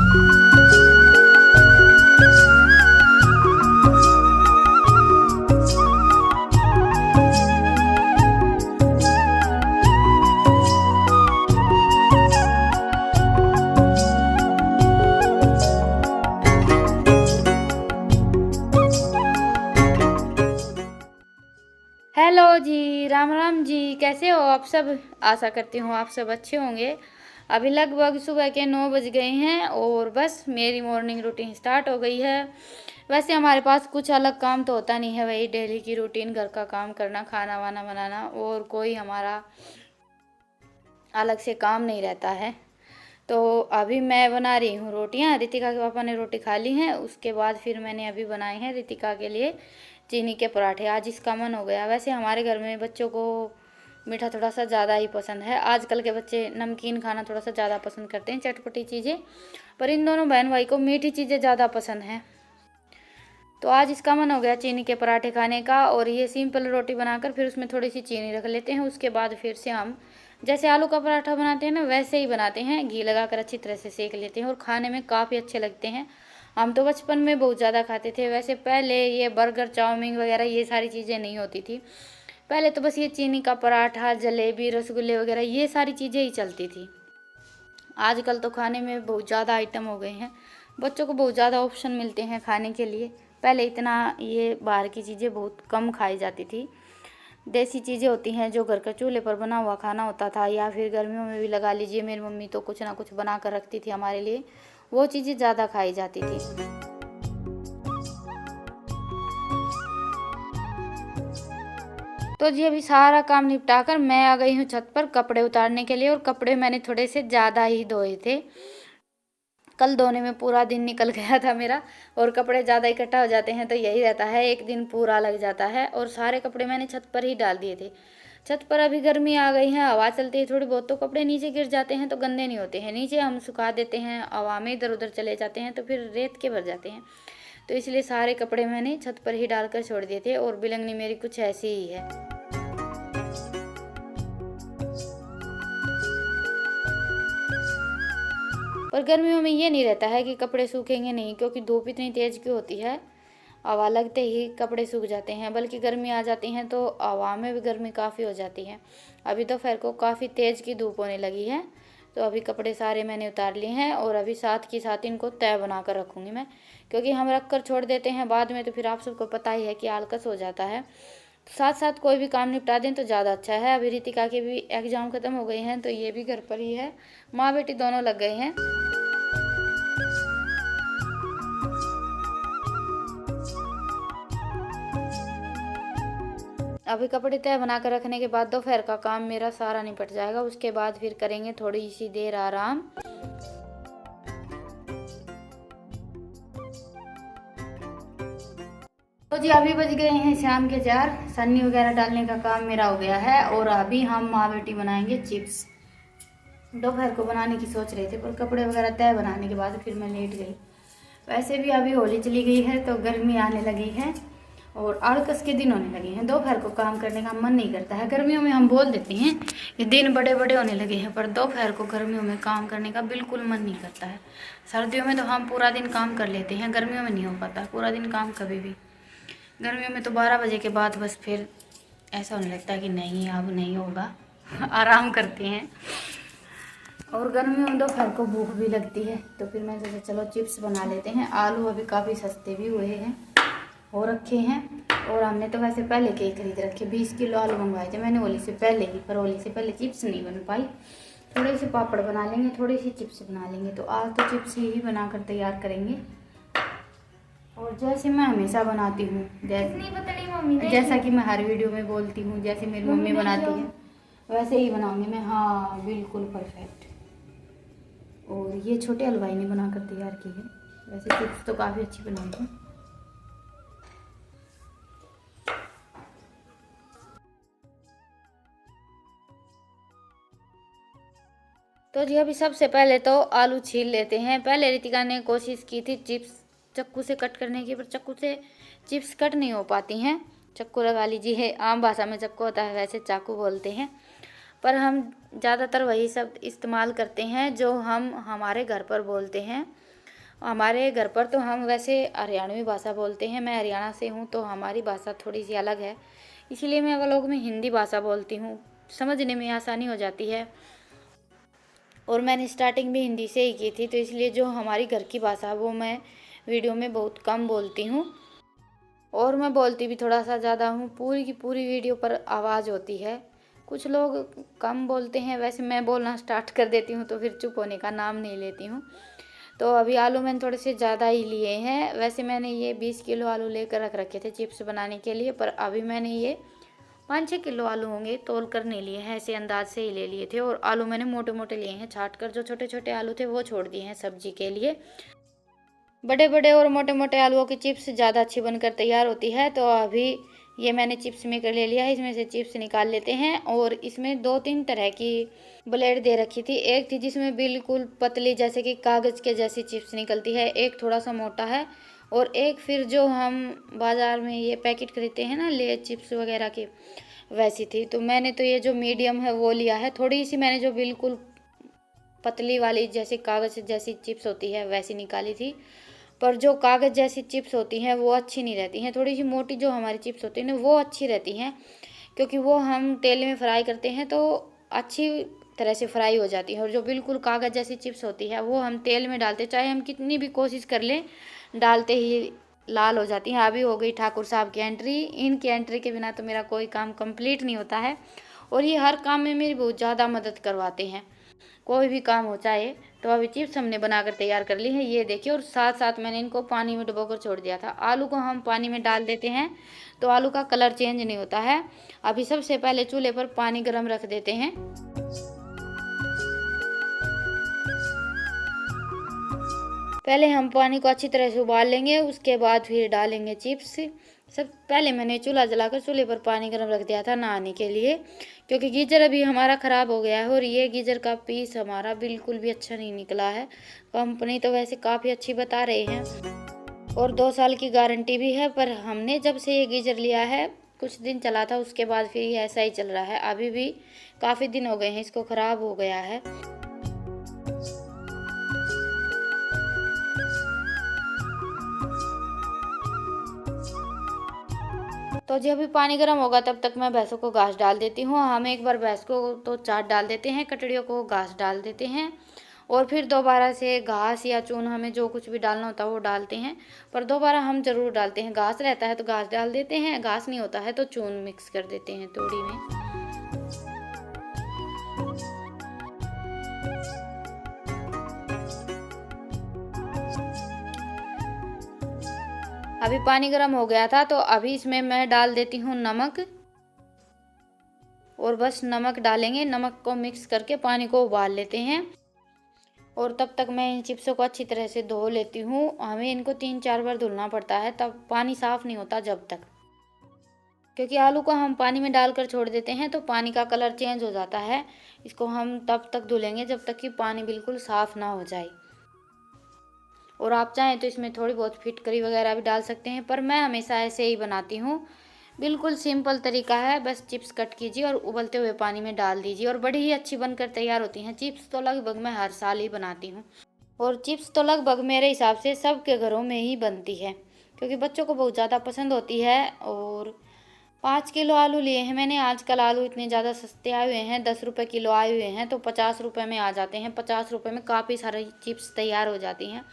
Hello जी, राम राम जी। कैसे हो आप सब? आशा करती हूँ आप सब अच्छे होंगे। अभी लगभग सुबह के 9 बज गए हैं और बस मेरी मॉर्निंग रूटीन स्टार्ट हो गई है। वैसे हमारे पास कुछ अलग काम तो होता नहीं है, वही डेली की रूटीन, घर का काम करना, खाना वाना बनाना, और कोई हमारा अलग से काम नहीं रहता है। तो अभी मैं बना रही हूँ रोटियाँ। रितिका के पापा ने रोटी खा ली हैं, उसके बाद फिर मैंने अभी बनाए हैं रितिका के लिए चीनी के पराठे। आज इसका मन हो गया। वैसे हमारे घर में बच्चों को मीठा थोड़ा सा ज़्यादा ही पसंद है। आजकल के बच्चे नमकीन खाना थोड़ा सा ज़्यादा पसंद करते हैं, चटपटी चीज़ें, पर इन दोनों बहन भाई को मीठी चीज़ें ज़्यादा पसंद हैं। तो आज इसका मन हो गया चीनी के पराठे खाने का। और ये सिंपल रोटी बनाकर फिर उसमें थोड़ी सी चीनी रख लेते हैं। उसके बाद फिर से हम जैसे आलू का पराठा बनाते हैं ना, वैसे ही बनाते हैं। घी लगाकर अच्छी तरह से सेक लेते हैं और खाने में काफ़ी अच्छे लगते हैं। हम तो बचपन में बहुत ज़्यादा खाते थे। वैसे पहले ये बर्गर, चाउमीन वगैरह ये सारी चीज़ें नहीं होती थी। पहले तो बस ये चीनी का पराठा, जलेबी, रसगुल्ले वगैरह ये सारी चीज़ें ही चलती थी। आजकल तो खाने में बहुत ज़्यादा आइटम हो गए हैं, बच्चों को बहुत ज़्यादा ऑप्शन मिलते हैं खाने के लिए। पहले इतना ये बाहर की चीज़ें बहुत कम खाई जाती थी। देसी चीज़ें होती हैं जो घर का चूल्हे पर बना हुआ खाना होता था, या फिर गर्मियों में भी लगा लीजिए, मेरी मम्मी तो कुछ ना कुछ बना कर रखती थी हमारे लिए, वो चीज़ें ज़्यादा खाई जाती थी। तो जी अभी सारा काम निपटा कर मैं आ गई हूँ छत पर कपड़े उतारने के लिए। और कपड़े मैंने थोड़े से ज़्यादा ही धोए थे। कल धोने में पूरा दिन निकल गया था मेरा। और कपड़े ज़्यादा इकट्ठा हो जाते हैं तो यही रहता है, एक दिन पूरा लग जाता है। और सारे कपड़े मैंने छत पर ही डाल दिए थे। छत पर अभी गर्मी आ गई है, हवा चलती है थोड़ी बहुत, तो कपड़े नीचे गिर जाते हैं तो गंदे नहीं होते हैं। नीचे हम सुखा देते हैं, हवा में इधर उधर चले जाते हैं तो फिर रेत के भर जाते हैं। तो इसलिए सारे कपड़े मैंने छत पर ही डालकर छोड़ दिए थे। और बिलंगनी मेरी कुछ ऐसी ही है। पर गर्मियों में ये नहीं रहता है कि कपड़े सूखेंगे नहीं, क्योंकि धूप इतनी तेज़ की होती है, हवा लगते ही कपड़े सूख जाते हैं। बल्कि गर्मी आ जाती हैं तो हवा में भी गर्मी काफ़ी हो जाती है। अभी दोपहर को काफ़ी तेज़ की धूप होने लगी है। तो अभी कपड़े सारे मैंने उतार लिए हैं और अभी साथ की साथ इनको तय बना कर रखूँगी मैं, क्योंकि हम रख कर छोड़ देते हैं बाद में तो फिर आप सबको पता ही है कि आलकस हो जाता है। साथ साथ कोई भी काम निपटा दें तो ज़्यादा अच्छा है। अभी रितिका के भी एग्ज़ाम ख़त्म हो गए हैं तो ये भी घर पर ही है, माँ बेटी दोनों लग गए हैं। अभी कपड़े तय बना कर रखने के बाद दोपहर का काम मेरा सारा निपट जाएगा। उसके बाद फिर करेंगे थोड़ी सी देर आराम। तो जी अभी बज गए हैं शाम के 4। सन्नी वगैरह डालने का काम मेरा हो गया है। और अभी हम माँ बेटी बनाएंगे चिप्स। दोपहर को बनाने की सोच रहे थे, पर कपड़े वगैरह तय बनाने के बाद फिर मैं लेट गई। वैसे भी अभी होली चली गई है तो गर्मी आने लगी है और आलकस के दिन होने लगे हैं। दोपहर को काम करने का मन नहीं करता है। गर्मियों में हम बोल देते हैं कि दिन बड़े बड़े होने लगे हैं, पर दोपहर को गर्मियों में काम करने का बिल्कुल मन नहीं करता है। सर्दियों में तो हम पूरा दिन काम कर लेते हैं, गर्मियों में नहीं हो पाता पूरा दिन काम कभी भी। गर्मियों में तो 12 बजे के बाद बस फिर ऐसा होने लगता है कि नहीं अब नहीं होगा आराम करते हैं। और गर्मियों में दोपहर को भूख भी लगती है तो फिर मैं सोचा चलो चिप्स बना लेते हैं। आलू अभी काफ़ी सस्ते भी हुए हैं, हो रखे हैं। और हमने तो वैसे पहले के ही खरीद रखे, 20 किलो आलू मंगवाए थे मैंने होली से पहले ही, पर होली से पहले चिप्स नहीं बन पाई। थोड़े से पापड़ बना लेंगे, थोड़ी सी चिप्स बना लेंगे। तो आज तो चिप्स ही बनाकर तैयार करेंगे। और जैसे मैं हमेशा बनाती हूँ, जैसा कि मैं हर वीडियो में बोलती हूँ, जैसे मेरी मम्मी बनाती है वैसे ही बनाऊंगी मैं। हाँ बिल्कुल परफेक्ट। और ये छोटे हलवाई ने बनाकर तैयार की है। वैसे चिप्स तो काफ़ी अच्छी बनाई है। तो जी अभी सबसे पहले तो आलू छील लेते हैं। पहले रितिका ने कोशिश की थी चिप्स चाकू से कट करने की, पर चाकू से चिप्स कट नहीं हो पाती हैं। चाकू लगा लीजिए, आम भाषा में चाकू होता है, वैसे चाकू बोलते हैं। पर हम ज़्यादातर वही शब्द इस्तेमाल करते हैं जो हम हमारे घर पर बोलते हैं। हमारे घर पर तो हम वैसे हरियाणवी भाषा बोलते हैं, मैं हरियाणा से हूँ तो हमारी भाषा थोड़ी सी अलग है, इसलिए मैं व्लॉग में हिंदी भाषा बोलती हूँ, समझने में आसानी हो जाती है। और मैंने स्टार्टिंग भी हिंदी से ही की थी, तो इसलिए जो हमारी घर की भाषा वो मैं वीडियो में बहुत कम बोलती हूँ, और मैं बोलती भी थोड़ा सा ज़्यादा हूँ। पूरी की पूरी वीडियो पर आवाज़ होती है, कुछ लोग कम बोलते हैं, वैसे मैं बोलना स्टार्ट कर देती हूँ तो फिर चुप होने का नाम नहीं लेती हूँ। तो अभी आलू मैंने थोड़े से ज़्यादा ही लिए हैं, वैसे मैंने ये 20 किलो आलू लेकर रख रखे थे चिप्स बनाने के लिए, पर अभी मैंने ये 5-6 किलो आलू होंगे, तोल कर नहीं लिए हैं, ऐसे अंदाज से ही ले लिए थे। और आलू मैंने मोटे मोटे लिए हैं छाट कर, जो छोटे छोटे आलू थे वो छोड़ दिए हैं सब्जी के लिए। बड़े बड़े और मोटे मोटे आलूओं की चिप्स ज़्यादा अच्छी बनकर तैयार होती है। तो अभी ये मैंने चिप्स मेकर ले लिया है, इसमें से चिप्स निकाल लेते हैं। और इसमें 2-3 तरह की ब्लेड दे रखी थी, एक थी जिसमें बिल्कुल पतली जैसे कि कागज़ के जैसी चिप्स निकलती है, एक थोड़ा सा मोटा है, और एक फिर जो हम बाज़ार में ये पैकेट खरीदते हैं ना ले चिप्स वगैरह की, वैसी थी। तो मैंने तो ये जो मीडियम है वो लिया है, थोड़ी सी मैंने जो बिल्कुल पतली वाली जैसे कागज़ जैसी चिप्स होती है वैसी निकाली थी। पर जो कागज़ जैसी चिप्स होती हैं वो अच्छी नहीं रहती हैं, थोड़ी सी मोटी जो हमारी चिप्स होती हैं ना वो अच्छी रहती हैं, क्योंकि वो हम तेल में फ्राई करते हैं तो अच्छी तरह से फ्राई हो जाती है। और जो बिल्कुल कागज़ जैसी चिप्स होती है वो हम तेल में डालते, चाहे हम कितनी भी कोशिश कर लें, डालते ही लाल हो जाती हैं। अभी हो गई ठाकुर साहब की एंट्री, इनकी एंट्री के बिना तो मेरा कोई काम कंप्लीट नहीं होता है, और ये हर काम में मेरी बहुत ज़्यादा मदद करवाते हैं, कोई भी काम हो चाहे। तो अभी चिप्स हमने बनाकर तैयार कर ली है, ये देखिए। और साथ साथ मैंने इनको पानी में डुबोकर छोड़ दिया था। आलू को हम पानी में डाल देते हैं तो आलू का कलर चेंज नहीं होता है। अभी सबसे पहले चूल्हे पर पानी गर्म रख देते हैं। पहले हम पानी को अच्छी तरह से उबाल लेंगे, उसके बाद फिर डालेंगे चिप्स। सब पहले मैंने चूल्हा जलाकर चूल्हे पर पानी गर्म रख दिया था नहाने के लिए, क्योंकि गीज़र अभी हमारा ख़राब हो गया है, और ये गीज़र का पीस हमारा बिल्कुल भी अच्छा नहीं निकला है। कंपनी तो वैसे काफ़ी अच्छी बता रहे हैं, और 2 साल की गारंटी भी है, पर हमने जब से ये गीज़र लिया है कुछ दिन चला था, उसके बाद फिर ये ऐसा ही चल रहा है। अभी भी काफ़ी दिन हो गए हैं इसको ख़राब हो गया है। तो जब भी पानी गर्म होगा तब तक मैं भैंसों को घास डाल देती हूँ। हम एक बार भैंस को तो चाट डाल देते हैं, कटड़ियों को घास डाल देते हैं, और फिर दोबारा से घास या चून हमें जो कुछ भी डालना होता है वो डालते हैं। पर दोबारा हम ज़रूर डालते हैं, घास रहता है तो घास डाल देते हैं, घास नहीं होता है तो चून मिक्स कर देते हैं तोड़ी में। अभी पानी गर्म हो गया था, तो अभी इसमें मैं डाल देती हूँ नमक, और बस नमक डालेंगे, नमक को मिक्स करके पानी को उबाल लेते हैं। और तब तक मैं इन चिप्सों को अच्छी तरह से धो लेती हूँ। हमें इनको 3-4 बार धुलना पड़ता है, तब पानी साफ़ नहीं होता जब तक, क्योंकि आलू को हम पानी में डालकर छोड़ देते हैं तो पानी का कलर चेंज हो जाता है। इसको हम तब तक धुलेंगे जब तक कि पानी बिल्कुल साफ़ ना हो जाए। और आप चाहें तो इसमें थोड़ी बहुत फिटकरी वगैरह भी डाल सकते हैं, पर मैं हमेशा ऐसे ही बनाती हूँ। बिल्कुल सिंपल तरीका है, बस चिप्स कट कीजिए और उबलते हुए पानी में डाल दीजिए, और बड़ी ही अच्छी बनकर तैयार होती हैं। चिप्स तो लगभग मैं हर साल ही बनाती हूँ, और चिप्स तो लगभग मेरे हिसाब से सबके घरों में ही बनती है, क्योंकि बच्चों को बहुत ज़्यादा पसंद होती है। और 5 किलो आलू लिए हैं मैंने। आजकल आलू इतने ज़्यादा सस्ते आए हुए हैं, 10 रुपये किलो आए हुए हैं, तो 50 रुपये में आ जाते हैं। 50 रुपये में काफ़ी सारी चिप्स तैयार हो जाती हैं।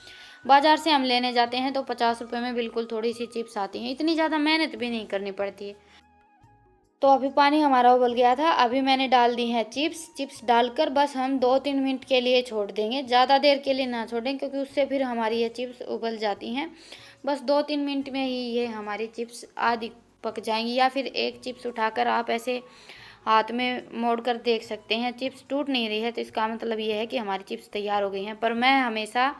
बाज़ार से हम लेने जाते हैं तो 50 रुपये में बिल्कुल थोड़ी सी चिप्स आती हैं, इतनी ज़्यादा मेहनत भी नहीं करनी पड़ती है। तो अभी पानी हमारा उबल गया था, अभी मैंने डाल दी है चिप्स। चिप्स डालकर बस हम 2-3 मिनट के लिए छोड़ देंगे, ज़्यादा देर के लिए ना छोड़ें, क्योंकि उससे फिर हमारी ये चिप्स उबल जाती हैं। बस 2-3 मिनट में ही ये हमारी चिप्स आधी पक जाएंगी। या फिर एक चिप्स उठाकर आप ऐसे हाथ में मोड़ कर देख सकते हैं, चिप्स टूट नहीं रही है, तो इसका मतलब ये है कि हमारी चिप्स तैयार हो गई हैं। पर मैं हमेशा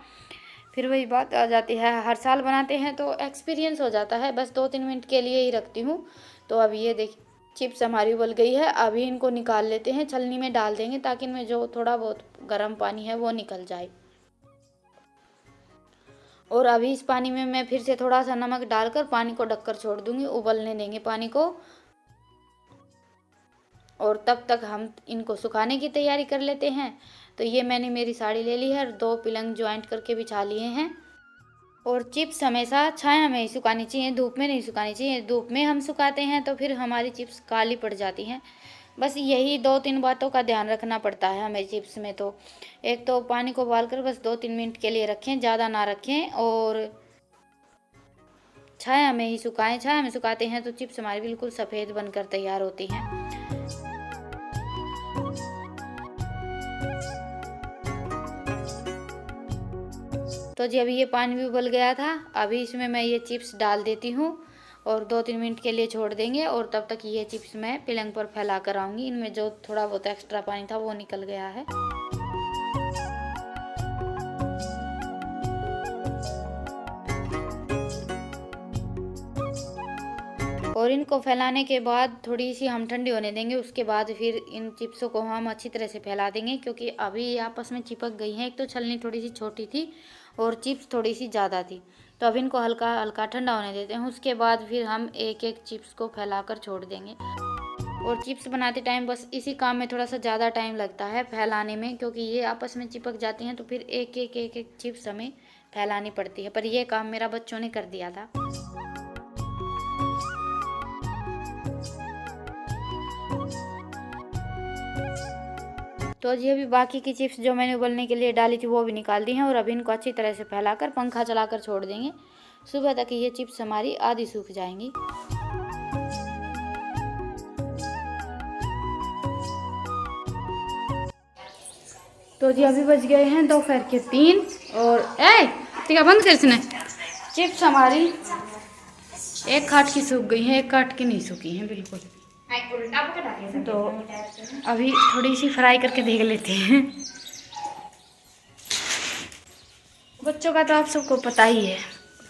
फिर वही बात आ जाती है, हर साल बनाते हैं तो एक्सपीरियंस हो जाता है, बस 2-3 मिनट के लिए ही रखती हूँ। तो अब ये देखिए चिप्स हमारी उबल गई है, अभी इनको निकाल लेते हैं, छलनी में डाल देंगे ताकि इनमें जो थोड़ा बहुत गर्म पानी है वो निकल जाए। और अभी इस पानी में मैं फिर से थोड़ा सा नमक डालकर पानी को ढककर छोड़ दूंगी, उबलने देंगे पानी को। और तब तक हम इनको सुखाने की तैयारी कर लेते हैं। तो ये मैंने मेरी साड़ी ले ली है और 2 पलंग ज्वाइंट करके बिछा लिए हैं। और चिप्स हमेशा छाया में ही सुखानी चाहिए, धूप में नहीं सुखानी चाहिए। धूप में हम सुखाते हैं तो फिर हमारी चिप्स काली पड़ जाती हैं। बस यही 2-3 बातों का ध्यान रखना पड़ता है हमें चिप्स में। तो एक तो पानी को उबाल कर बस 2-3 मिनट के लिए रखें, ज़्यादा ना रखें, और छाया में ही सुखाएं। छाया में सुखाते हैं तो चिप्स हमारी बिल्कुल सफ़ेद बनकर तैयार होती हैं। तो जी अभी ये पानी भी उबल गया था, अभी इसमें मैं ये चिप्स डाल देती हूँ और 2-3 मिनट के लिए छोड़ देंगे। और तब तक ये चिप्स मैं पलंग पर फैला कर आऊँगी। इनमें जो थोड़ा बहुत एक्स्ट्रा पानी था वो निकल गया है। और इनको फैलाने के बाद थोड़ी सी हम ठंडी होने देंगे। उसके बाद फिर इन चिप्सों को हम अच्छी तरह से फैला देंगे, क्योंकि अभी ये आपस में चिपक गई हैं। एक तो छलनी थोड़ी सी छोटी थी और चिप्स थोड़ी सी ज़्यादा थी। तो अब इनको हल्का हल्का ठंडा होने देते हैं। उसके बाद फिर हम एक एक चिप्स को फैलाकर छोड़ देंगे। और चिप्स बनाते टाइम बस इसी काम में थोड़ा सा ज़्यादा टाइम लगता है फैलाने में, क्योंकि ये आपस में चिपक जाती हैं। तो फिर एक एक चिप्स हमें फैलानी पड़ती है। पर यह काम मेरा बच्चों ने कर दिया था। तो जी अभी बाकी की चिप्स जो मैंने उबलने के लिए डाली थी वो भी निकाल दी हैं। और अभी इनको अच्छी तरह से फैलाकर पंखा चलाकर छोड़ देंगे। सुबह तक ये चिप्स हमारी आधी सूख जाएंगी। तो जी अभी बज गए हैं दोपहर के 3 और टिका बंद कर इसने। चिप्स हमारी एक काट की सूख गई हैं, एक काट की नहीं सूखी हैं बिल्कुल। तो अभी थोड़ी सी फ्राई करके देख लेते हैं। बच्चों का तो आप सबको पता ही है,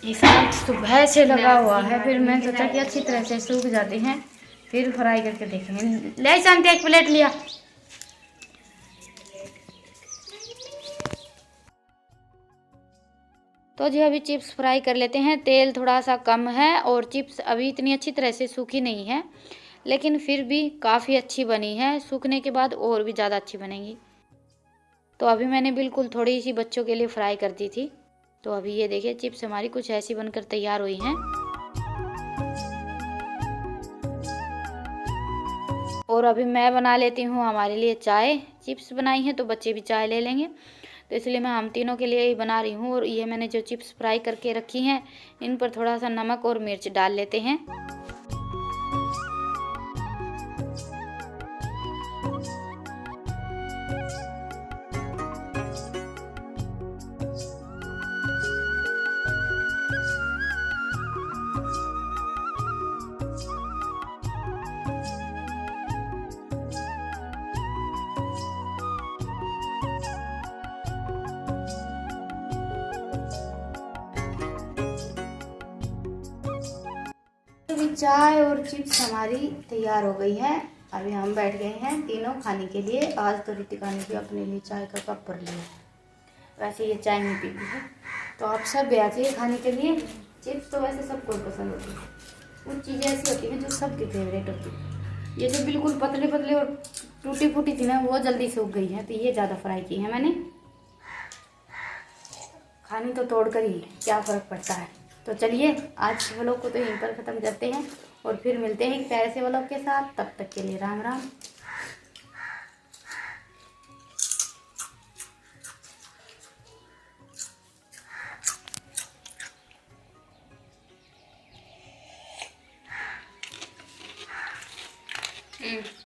हिसाब सुबह से लगा हुआ है। फिर मैं सोचा कि अच्छी तरह से सूख जाते हैं फिर फ्राई करके देखेंगे। ले शांति एक प्लेट लिया। तो जी अभी चिप्स फ्राई कर लेते हैं। तेल थोड़ा सा कम है और चिप्स अभी इतनी अच्छी तरह से सूखी नहीं है, लेकिन फिर भी काफ़ी अच्छी बनी है। सूखने के बाद और भी ज़्यादा अच्छी बनेगी। तो अभी मैंने बिल्कुल थोड़ी सी बच्चों के लिए फ्राई कर दी थी। तो अभी ये देखिए चिप्स हमारी कुछ ऐसी बनकर तैयार हुई हैं। और अभी मैं बना लेती हूँ हमारे लिए चाय। चिप्स बनाई हैं तो बच्चे भी चाय ले लेंगे, तो इसलिए मैं हम तीनों के लिए ही बना रही हूँ। और ये मैंने जो चिप्स फ्राई करके रखी हैं इन पर थोड़ा सा नमक और मिर्च डाल लेते हैं। अभी चाय और चिप्स हमारी तैयार हो गई है। अभी हम बैठ गए हैं तीनों खाने के लिए। आज तो रितिका ने भी अपने लिए चाय का कप भर लिया, वैसे ये चाय नहीं पीती है। तो आप सब भी आ जाइए खाने के लिए। चिप्स तो वैसे सबको पसंद होती है, कुछ चीज़ें ऐसी होती हैं जो सबकी फेवरेट होती है। ये जो बिल्कुल पतले पतले और टूटी फूटी थी ना वो जल्दी सूख गई है, तो ये ज़्यादा फ्राई की है मैंने। खानी तो तोड़ कर ही, क्या फ़र्क पड़ता है। तो चलिए आज व्लॉग को तो यहीं पर ख़त्म करते हैं और फिर मिलते हैं एक प्यारे से व्लॉग के साथ। तब तक के लिए राम राम।